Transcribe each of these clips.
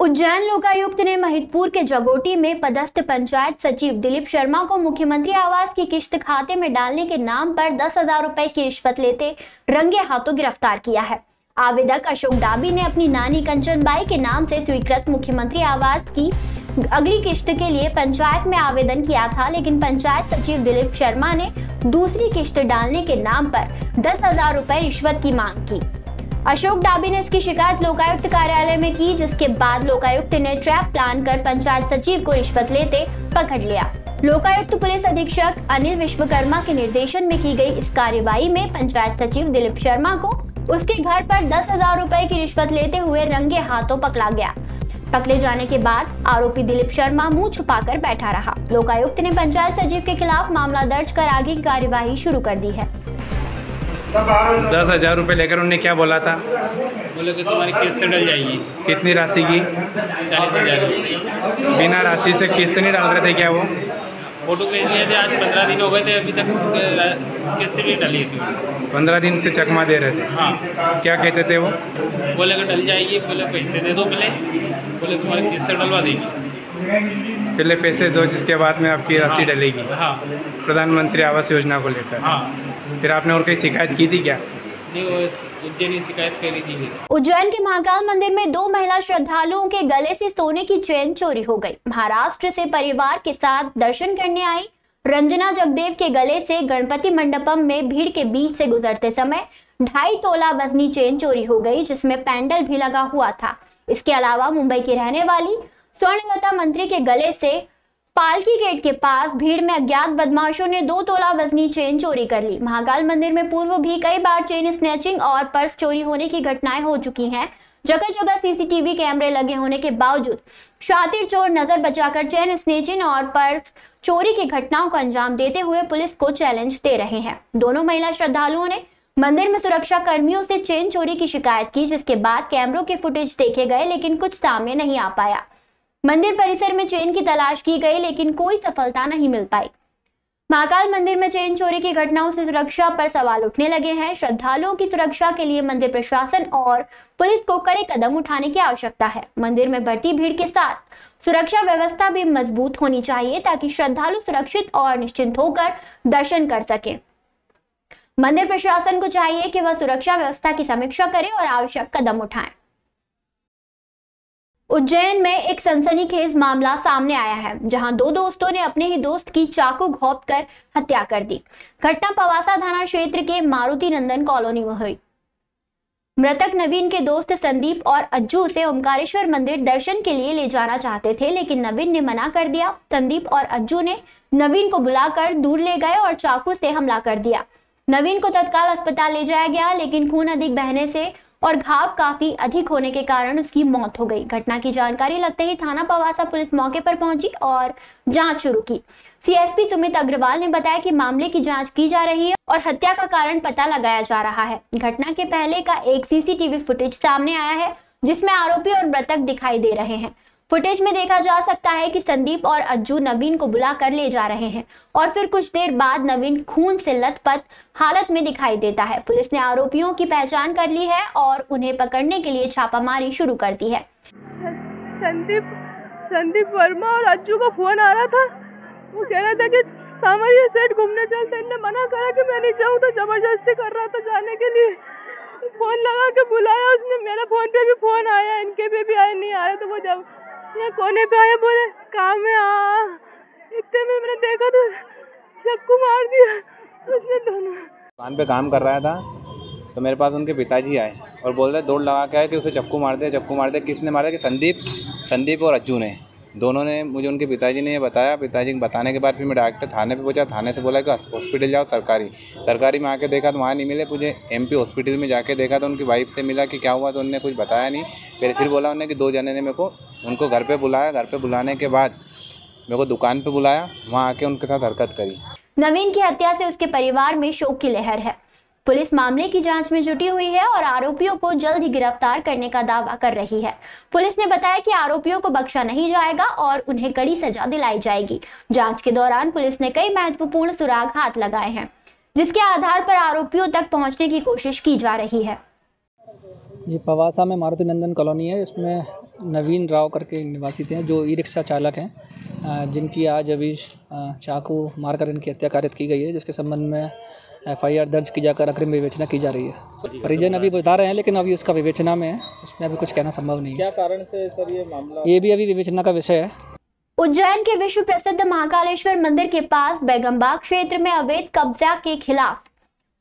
उज्जैन लोकायुक्त ने महिदपुर के जगोटी में पदस्थ पंचायत सचिव दिलीप शर्मा को मुख्यमंत्री आवास की किश्त खाते में डालने के नाम पर 10,000 रुपए की रिश्वत लेते रंगे हाथों गिरफ्तार किया है। आवेदक अशोक डाबी ने अपनी नानी कंचनबाई के नाम से स्वीकृत मुख्यमंत्री आवास की अगली किश्त के लिए पंचायत में आवेदन किया था, लेकिन पंचायत सचिव दिलीप शर्मा ने दूसरी किश्त डालने के नाम पर 10,000 रुपए रिश्वत की मांग की। अशोक डाबी ने इसकी शिकायत लोकायुक्त कार्यालय में की, जिसके बाद लोकायुक्त ने ट्रैप प्लान कर पंचायत सचिव को रिश्वत लेते पकड़ लिया। लोकायुक्त पुलिस अधीक्षक अनिल विश्वकर्मा के निर्देशन में की गई इस कार्रवाई में पंचायत सचिव दिलीप शर्मा को उसके घर पर 10,000 रुपए की रिश्वत लेते हुए रंगे हाथों पकड़ा गया। पकड़े जाने के बाद आरोपी दिलीप शर्मा मुंह छुपाकर बैठा रहा। लोकायुक्त ने पंचायत सचिव के खिलाफ मामला दर्ज कर आगे की कार्यवाही शुरू कर दी है। 10,000 रुपये लेकर उन्होंने क्या बोला था? बोले कि तुम्हारी किस्त डल जाएगी। कितनी राशि की? 40,000। बिना राशि से किस्त नहीं डाल रहे थे क्या वो? फोटो भेज दिए थे, आज 15 दिन हो गए थे, अभी तक किस्त नहीं डली थी। 15 दिन से चकमा दे रहे थे। हाँ। क्या कहते थे वो? बोले कि डल जाएगी। बोले पैसे दे दो पहले। बोले तुम्हारी किस्त डलवा देगी। पहले पैसे दो, जिसके बाद में आपकी राशि डलेगी। हाँ। प्रधानमंत्री आवास योजना को लेकर। हाँ। फिर आपने और कोई शिकायत की थी क्या? नहीं, वो उज्जैन शिकायत करी थी। उज्जैन के महाकाल मंदिर में 2 महिला श्रद्धालुओं के गले से सोने की चेन चोरी हो गई। महाराष्ट्र से परिवार के साथ दर्शन करने आई रंजना जगदेव के गले से गणपति मंडपम में भीड़ के बीच से गुजरते समय 2.5 तोला वजनी चेन चोरी हो गई, जिसमें पैंडल भी लगा हुआ था। इसके अलावा मुंबई की रहने वाली स्वर्णलता मंत्री के गले से पालकी गेट के पास भीड़ में अज्ञात बदमाशों ने 2 तोला वजनी चेन चोरी कर ली। महाकाल मंदिर में पूर्व भी कई बार चेन स्नैचिंग और पर्स चोरी होने की घटनाएं हो चुकी हैं। जगह जगह सीसीटीवी कैमरे लगे होने के बावजूद शातिर चोर नजर बचाकर चेन स्नैचिंग और पर्स चोरी की घटनाओं को अंजाम देते हुए पुलिस को चैलेंज दे रहे हैं। दोनों महिला श्रद्धालुओं ने मंदिर में सुरक्षा कर्मियों से चेन चोरी की शिकायत की, जिसके बाद कैमरों के फुटेज देखे गए, लेकिन कुछ सामने नहीं आ पाया। मंदिर परिसर में चेन की तलाश की गई, लेकिन कोई सफलता नहीं मिल पाई। महाकाल मंदिर में चेन चोरी की घटनाओं से सुरक्षा पर सवाल उठने लगे हैं। श्रद्धालुओं की सुरक्षा के लिए मंदिर प्रशासन और पुलिस को कड़े कदम उठाने की आवश्यकता है। मंदिर में बढ़ती भीड़ के साथ सुरक्षा व्यवस्था भी मजबूत होनी चाहिए, ताकि श्रद्धालु सुरक्षित और निश्चिंत होकर दर्शन कर सके। मंदिर प्रशासन को चाहिए कि वह सुरक्षा व्यवस्था की समीक्षा करे और आवश्यक कदम उठाए। उज्जैन में एक सनसनीखेज मामला सामने आया है, जहां 2 दोस्तों ने अपने ही दोस्त की चाकू घोंपकर हत्या कर दी। घटना पवासा थाना क्षेत्र के मारुति नंदन कॉलोनी में हुई। मृतक नवीन के दोस्त संदीप और अज्जू उसे ओमकारेश्वर मंदिर दर्शन के लिए ले जाना चाहते थे, लेकिन नवीन ने मना कर दिया। संदीप और अज्जू ने नवीन को बुलाकर दूर ले गए और चाकू से हमला कर दिया। नवीन को तत्काल अस्पताल ले जाया गया, लेकिन खून अधिक बहने से और घाव काफी अधिक होने के कारण उसकी मौत हो गई। घटना की जानकारी लगते ही थाना पवासा पुलिस मौके पर पहुंची और जांच शुरू की। सीएसपी सुमित अग्रवाल ने बताया कि मामले की जांच की जा रही है और हत्या का कारण पता लगाया जा रहा है। घटना के पहले का एक सीसीटीवी फुटेज सामने आया है, जिसमें आरोपी और मृतक दिखाई दे रहे हैं। फुटेज में देखा जा सकता है कि संदीप और अज्जू नवीन को बुलाकर ले जा रहे हैं और फिर कुछ देर बाद नवीन खून से लथपथ हालत में दिखाई देता है। पुलिस ने आरोपियों की पहचान कर ली है और उन्हें पकड़ने के लिए छापामारी शुरू कर दी है। संदीप वर्मा और अज्जू का फोन आ रहा था। वो कह रहा था कि सामरिया सेट घूमने चलते। इन्होंने मना करा कि मैं नहीं जाऊँ, तो जबरदस्ती कर रहा था जाने के लिए। फोन लगा के बुलाया उसने। मेरा फोन पे भी फोन आया, इनके पे भी आया, नहीं आया। तो वो जब यहाँ कोने पे आया, बोले काम में आ। इतने में मैंने देखा तो चाकू मार दिया उसने दोनों। दुकान पे काम कर रहा था तो मेरे पास उनके पिताजी आए और बोल रहे दौड़ लगा के आए कि उसे चक्कू मार दे, चक्कू मार दे। किसने मारा? कि संदीप और अज्जू ने, दोनों ने। मुझे उनके पिताजी ने ये बताया। पिताजी को बताने के बाद फिर मैं डायरेक्ट थाने पे पहुंचा। थाने से बोला कि हॉस्पिटल जाओ, सरकारी में आके देखा तो वहाँ नहीं मिले। मुझे एमपी हॉस्पिटल में जाके देखा तो उनकी वाइफ से मिला कि क्या हुआ, तो उन्होंने कुछ बताया नहीं। फिर बोला उन्होंने कि 2 जने ने मेरे को उनको घर पे बुलाया। घर पे बुलाने के बाद मेरे को दुकान पे बुलाया, वहाँ आके उनके साथ हरकत करी। नवीन की हत्या से उसके परिवार में शोक की लहर है। पुलिस मामले की जांच में जुटी हुई है और आरोपियों को जल्द ही गिरफ्तार करने का दावा कर रही है। पुलिस ने बताया कि आरोपियों को बख्शा नहीं जाएगा और उन्हें कड़ी सजा दिलाई जाएगी। जांच के दौरान पुलिस ने कई महत्वपूर्ण सुराग हाथ लगाए हैं, जिसके आधार पर आरोपियों तक पहुंचने की कोशिश की जा रही है। ये पवासा में मारुति नंदन कॉलोनी है। इसमें नवीन राव करके निवासी थे जो ई रिक्शा चालक हैं, जिनकी आज अभी चाकू मारकर इनकी हत्या कारित की गई है, जिसके संबंध में FIR दर्ज की जाकर अग्रिम विवेचना की जा रही है। परिजन अभी बता रहे हैं, लेकिन अभी उसका विवेचना में है, उसमें अभी कुछ कहना संभव नहीं है। क्या कारण से सर ये मामला? ये भी अभी विवेचना का विषय है। उज्जैन के विश्व प्रसिद्ध महाकालेश्वर मंदिर के पास बेगमबाग क्षेत्र में अवैध कब्जा के खिलाफ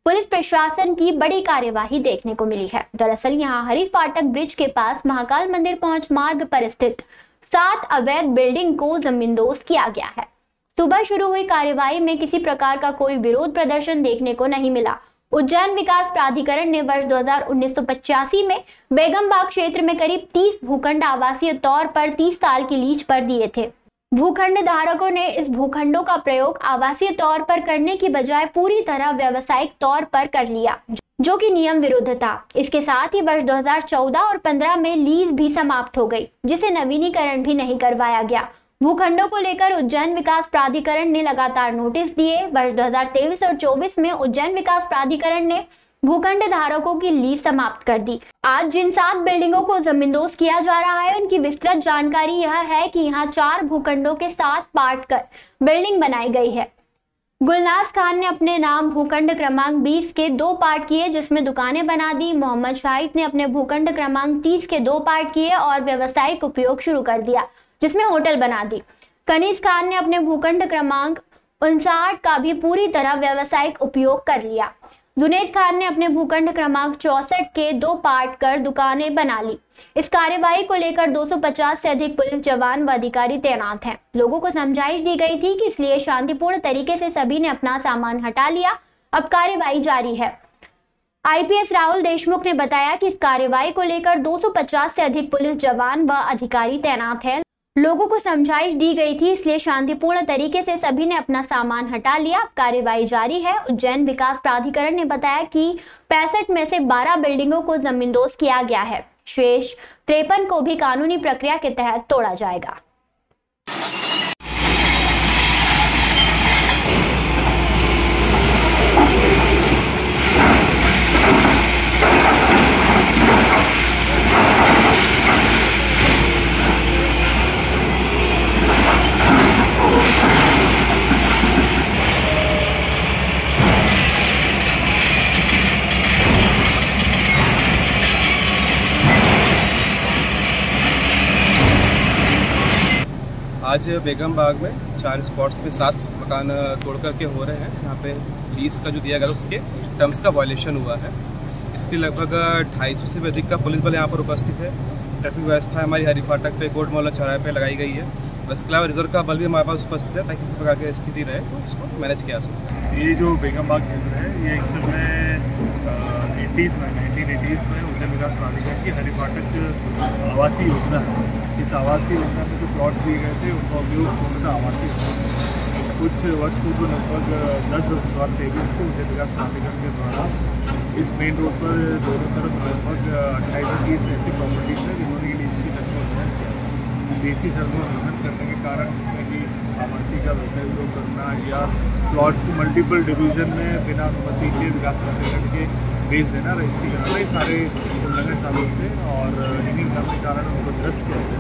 पुलिस प्रशासन की बड़ी कार्यवाही देखने को मिली है। दरअसल यहां हरी फाटक ब्रिज के पास महाकाल मंदिर पहुंच मार्ग पर स्थित 7 अवैध बिल्डिंग को जमींदोज किया गया है। सुबह शुरू हुई कार्यवाही में किसी प्रकार का कोई विरोध प्रदर्शन देखने को नहीं मिला। उज्जैन विकास प्राधिकरण ने वर्ष 1985 में बेगमबाग क्षेत्र में करीब 30 भूखंड आवासीय तौर पर 30 साल की लीज पर दिए थे। भूखंड धारकों ने इस भूखंडों का प्रयोग आवासीय तौर पर करने की बजाय पूरी तरह व्यावसायिक तौर पर कर लिया, जो कि नियम विरुद्ध था। इसके साथ ही वर्ष 2014 और 15 में लीज भी समाप्त हो गई, जिसे नवीनीकरण भी नहीं करवाया गया। भूखंडों को लेकर उज्जैन विकास प्राधिकरण ने लगातार नोटिस दिए। वर्ष 2023 और 24 में उज्जैन विकास प्राधिकरण ने भूखंड धारकों की लीज समाप्त कर दी। आज जिन 7 बिल्डिंगों को जमींदोज किया जा रहा है, उनकी विस्तृत जानकारी यह है कि यहाँ 4 भूखंडों के 7 पार्ट कर बिल्डिंग बनाई गई है। गुलनाज खान ने अपने नाम भूखंड क्रमांक 20 के 2 पार्ट किए, जिसमें दुकानें बना दी। मोहम्मद शाहिद ने अपने भूखंड क्रमांक 30 के 2 पार्ट किए और व्यावसायिक उपयोग शुरू कर दिया, जिसमें होटल बना दी। कनीज खान ने अपने भूखंड क्रमांक 59 का भी पूरी तरह व्यावसायिक उपयोग कर लिया। जुनेद खान ने अपने भूखंड क्रमांक 64 के 2 पार्ट कर दुकानें बना ली। इस कार्यवाही को लेकर 250 से अधिक पुलिस जवान व अधिकारी तैनात हैं। लोगों को समझाइश दी गई थी कि इसलिए शांतिपूर्ण तरीके से सभी ने अपना सामान हटा लिया। अब कार्यवाही जारी है। IPS राहुल देशमुख ने बताया कि इस कार्यवाही को लेकर 250 से अधिक पुलिस जवान व अधिकारी तैनात हैं। लोगों को समझाइश दी गई थी, इसलिए शांतिपूर्ण तरीके से सभी ने अपना सामान हटा लिया। कार्यवाही जारी है। उज्जैन विकास प्राधिकरण ने बताया कि 65 में से 12 बिल्डिंगों को जमींदोज किया गया है। शेष 53 को भी कानूनी प्रक्रिया के तहत तोड़ा जाएगा। आज बेगम बाग में 4 स्पॉट्स पे 7 मकान तोड़ करके हो रहे हैं, जहाँ पे लीज का जो दिया गया उसके टर्म्स का वायलेशन हुआ है। इसके लगभग 250 से भी अधिक का पुलिस बल यहाँ पर उपस्थित है। ट्रैफिक व्यवस्था हमारी हरी फाटक पे कोर्ट मोहल्ला चौराहे पे लगाई गई है। इसके अलावा रिजर्व का बल भी हमारे पास उपस्थित है, ताकि किसी प्रकार की स्थिति रहे तो उसको मैनेज किया सके। ये जो बेगम बाग क्षेत्र है, ये एक्चुअल में 1980s में उज्जैन विकास प्राधिकरण की हरी फाटक आवासीय योजना है। इस आवासीय योजना में जो प्लॉट दिए गए थे उनका उपयोग पूर्णतः आवासीय होता। कुछ वर्ष पूर्व लगभग 10-2023 को उज्जैन विकास प्राधिकरण के द्वारा इस मेन रोड पर दोनों तरफ लगभग 28-30 ऐसी प्रॉपर्टीज है जिन्होंने ये लीज की शर्तों का उल्लंघन किया। देसी शर्तों का उल्लंघन करने के कारण जिसमें कि आवासीय का व्यवसाय उपयोग करना या प्लॉट्स को मल्टीपल डिवीजन में बिना अनुमति के विकास प्राधिकरण के बेच देना, रजिस्ट्री कराना, ये सारे उल्लंघन शामिल थे और इन्हीं के कारण उनको निरस्त किया गया।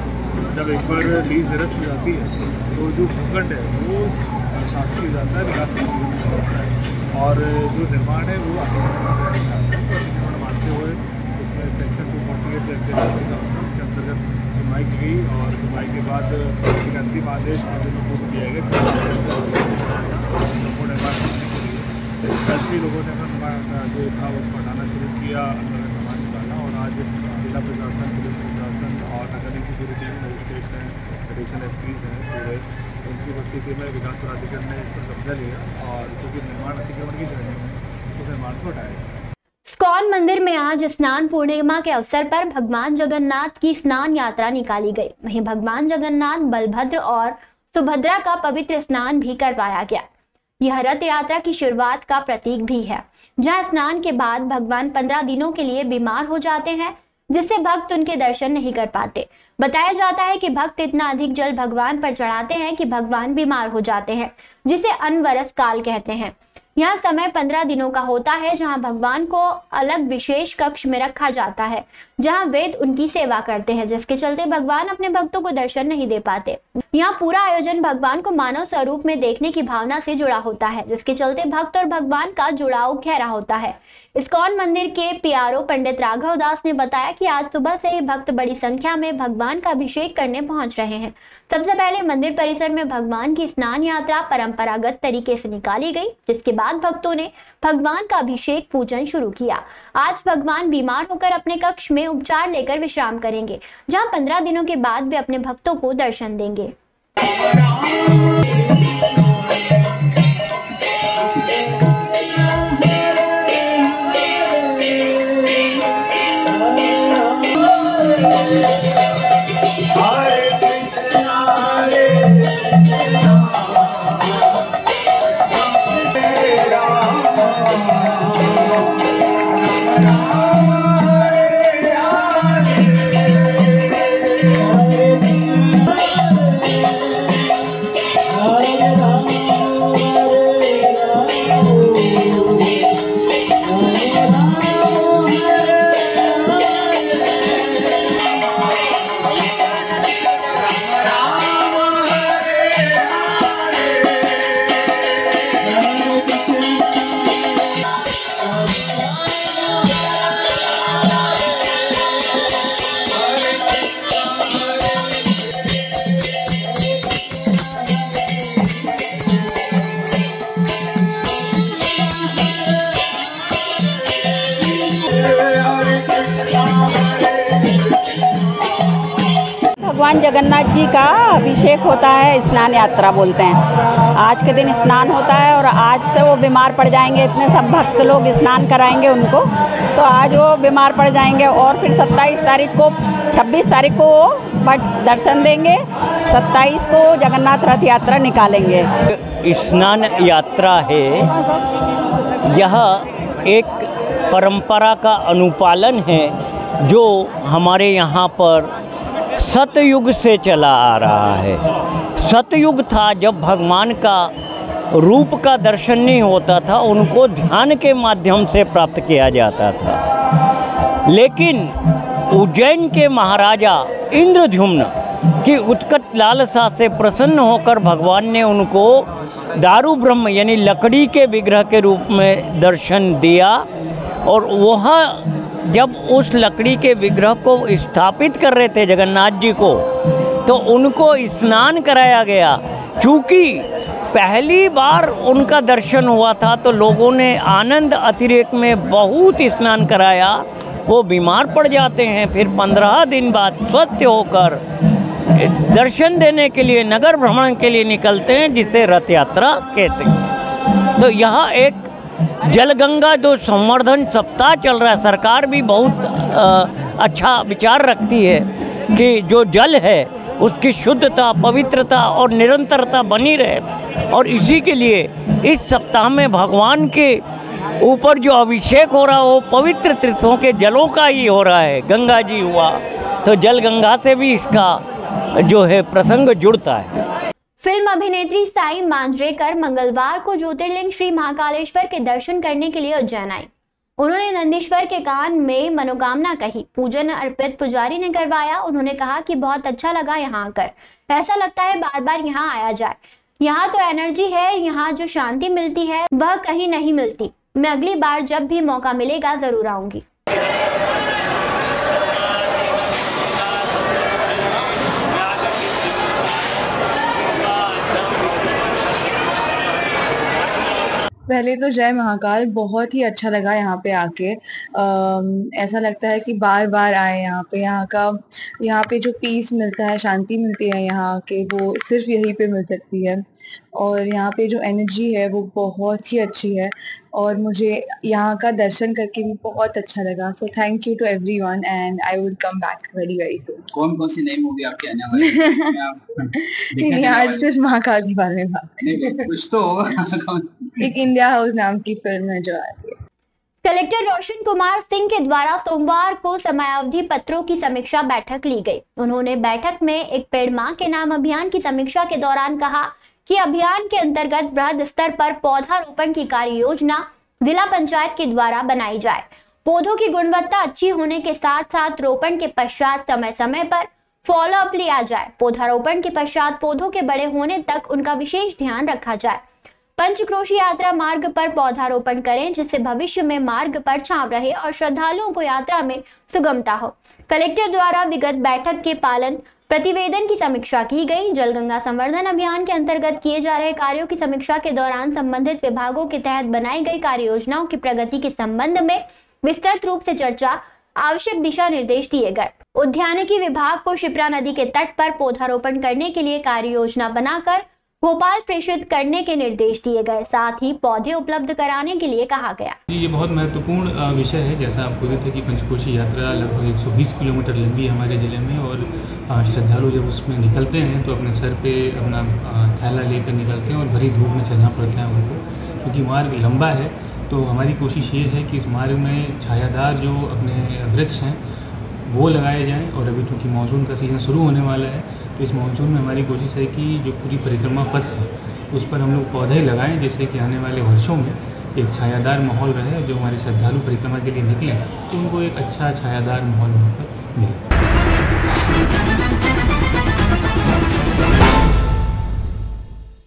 जब एक बार लीज निरस्त हो जाती है तो जो भूखंड है वो शासकीय हो जाता है, विकास प्राधिकरण होता है और जो निर्माण है वो अतिक्रमण मानते हुए उसमें सेक्शन 248 उसके अंतर्गत सुनवाई की गई और सुनवाई के बाद एक अंतिम आदेश को दिया गया। ऐसे लोगों ने अपना जो था उसको हटाना शुरू किया, अंदर में सामान निकाला और आज जिला प्रशासन, पुलिस प्रशासन और नगर निगम सिक्योरिटी मजिस्ट्रेट्स हैं, एडिशनल SPs हैं, पूरे उनकी उपस्थिति में विकास प्राधिकरण ने इस पर कब्जा लिया और क्योंकि निर्माण अतिक्रमण की जगह है तो निर्माण को हटाया। इस्कॉन मंदिर में आज स्नान पूर्णिमा के अवसर पर भगवान जगन्नाथ की स्नान यात्रा निकाली गई। वहीं भगवान जगन्नाथ, बलभद्र और सुभद्रा का पवित्र स्नान भी करवाया गया। यह रथ यात्रा की शुरुआत का प्रतीक भी है, जहां स्नान के बाद भगवान 15 दिनों के लिए बीमार हो जाते हैं, जिससे भक्त उनके दर्शन नहीं कर पाते। बताया जाता है कि भक्त इतना अधिक जल भगवान पर चढ़ाते हैं कि भगवान बीमार हो जाते हैं, जिसे अनवरस काल कहते हैं। यह समय 15 दिनों का होता है, जहां भगवान को अलग विशेष कक्ष में रखा जाता है, जहां वेद उनकी सेवा करते हैं, जिसके चलते भगवान अपने भक्तों को दर्शन नहीं दे पाते। यहाँ पूरा आयोजन भगवान को मानव स्वरूप में देखने की भावना से जुड़ा होता है, जिसके चलते भक्त और भगवान का जुड़ाव गहरा होता है। इस्कॉन मंदिर के पीआरओ पंडित राघव दास ने बताया कि आज सुबह से ही भक्त बड़ी संख्या में भगवान का अभिषेक करने पहुंच रहे हैं। सबसे पहले मंदिर परिसर में भगवान की स्नान यात्रा परंपरागत तरीके से निकाली गई, जिसके बाद भक्तों ने भगवान का अभिषेक पूजन शुरू किया। आज भगवान बीमार होकर अपने कक्ष में उपचार लेकर विश्राम करेंगे, जहां 15 दिनों के बाद वे अपने भक्तों को दर्शन देंगे। भगवान जगन्नाथ जी का अभिषेक होता है, स्नान यात्रा बोलते हैं। आज के दिन स्नान होता है और आज से वो बीमार पड़ जाएंगे। इतने सब भक्त लोग स्नान कराएंगे उनको, तो आज वो बीमार पड़ जाएंगे और फिर 26 तारीख को वो दर्शन देंगे। 27 को जगन्नाथ रथ यात्रा निकालेंगे। स्नान यात्रा है, यह एक परंपरा का अनुपालन है जो हमारे यहाँ पर सतयुग से चला आ रहा है। सतयुग था जब भगवान का रूप का दर्शन नहीं होता था, उनको ध्यान के माध्यम से प्राप्त किया जाता था। लेकिन उज्जैन के महाराजा इंद्रद्युम्न की उत्कट लालसा से प्रसन्न होकर भगवान ने उनको दारू ब्रह्म यानी लकड़ी के विग्रह के रूप में दर्शन दिया। और वह जब उस लकड़ी के विग्रह को स्थापित कर रहे थे जगन्नाथ जी को, तो उनको स्नान कराया गया। चूँकि पहली बार उनका दर्शन हुआ था तो लोगों ने आनंद अतिरेक में बहुत स्नान कराया। वो बीमार पड़ जाते हैं, फिर 15 दिन बाद स्वस्थ होकर दर्शन देने के लिए नगर भ्रमण के लिए निकलते हैं, जिसे रथ यात्रा कहते हैं। तो यहाँ एक जल गंगा जो संवर्धन सप्ताह चल रहा है, सरकार भी बहुत अच्छा विचार रखती है कि जो जल है उसकी शुद्धता, पवित्रता और निरंतरता बनी रहे। और इसी के लिए इस सप्ताह में भगवान के ऊपर जो अभिषेक हो रहा है वो पवित्र तीर्थों के जलों का ही हो रहा है। गंगा जी हुआ तो जल गंगा से भी इसका जो है प्रसंग जुड़ता है। फिल्म अभिनेत्री साई मांजरेकर मंगलवार को ज्योतिर्लिंग श्री महाकालेश्वर के दर्शन करने के लिए उज्जैन आई। उन्होंने नंदीश्वर के कान में मनोकामना कही। पूजन अर्पित पुजारी ने करवाया। उन्होंने कहा कि बहुत अच्छा लगा यहाँ आकर, ऐसा लगता है बार बार यहाँ आया जाए। यहाँ तो एनर्जी है, यहाँ जो शांति मिलती है वह कहीं नहीं मिलती। मैं अगली बार जब भी मौका मिलेगा जरूर आऊंगी। पहले तो जय महाकाल, बहुत ही अच्छा लगा यहाँ पे आके। ऐसा लगता है कि बार बार आए यहाँ पे। यहाँ पे जो पीस मिलता है, शांति मिलती है यहाँ के, वो सिर्फ यहीं पे मिल सकती है। और यहाँ पे जो एनर्जी है वो बहुत ही अच्छी है और मुझे यहाँ का दर्शन करके भी बहुत अच्छा लगा। So thank you to everyone and I will come back very very soon. कौन कौन सी नई मूवी आपके आने वाली है? नहीं, आज सिर्फ महाकाल के बारे में बात है। कुछ तो होगा। एक इंडिया हाउस नाम की फिल्म है जो आती है। कलेक्टर रोशन कुमार सिंह के द्वारा सोमवार को समयावधि पत्रों की समीक्षा बैठक ली गई। उन्होंने बैठक में एक पेड़ मां के नाम अभियान की समीक्षा के दौरान कहा कि अभियान के अंतर्गत बृहद स्तर पर पौधारोपण की कार्य योजना जिला पंचायत के द्वारा बनाई जाए। पौधों की गुणवत्ता अच्छी होने के साथ साथ रोपण के पश्चात समय समय पर फॉलो अप लिया जाए। पौधारोपण के पश्चात पौधों के बड़े होने तक उनका विशेष ध्यान रखा जाए। पंचक्रोशी यात्रा मार्ग पर पौधारोपण करें जिससे भविष्य में मार्ग पर छांव रहे और श्रद्धालुओं को यात्रा में सुगमता हो। कलेक्टर द्वारा विगत बैठक के पालन प्रतिवेदन की समीक्षा की गई। जलगंगा संवर्धन अभियान के अंतर्गत किए जा रहे कार्यों की समीक्षा के दौरान संबंधित विभागों के तहत बनाई गई कार्य योजनाओं की प्रगति के संबंध में विस्तृत रूप से चर्चा, आवश्यक दिशा निर्देश दिए गए। उद्यानिकी विभाग को शिप्रा नदी के तट पर पौधारोपण करने के लिए कार्य योजना बनाकर भोपाल प्रेषित करने के निर्देश दिए गए। साथ ही पौधे उपलब्ध कराने के लिए कहा गया। ये बहुत महत्वपूर्ण विषय है। जैसा आप बोले थे कि पंचकोशी यात्रा लगभग 120 किलोमीटर लंबी है हमारे ज़िले में और श्रद्धालु जब उसमें निकलते हैं तो अपने सर पे अपना थैला लेकर निकलते हैं और भरी धूप में चलना पड़ता है उनको, क्योंकि मार्ग लंबा है। तो हमारी कोशिश ये है कि इस मार्ग में छायादार जो अपने वृक्ष हैं वो लगाए जाएं। और अभी चूँकि मानसून का सीज़न शुरू होने वाला है तो इस मानसून में हमारी कोशिश है कि जो पूरी परिक्रमा पथ है उस पर हम लोग पौधे लगाएं, जिससे कि आने वाले वर्षों में एक छायादार माहौल रहे। जो हमारे श्रद्धालु परिक्रमा के लिए निकलें तो उनको एक अच्छा छायादार माहौल वहाँ पर मिले।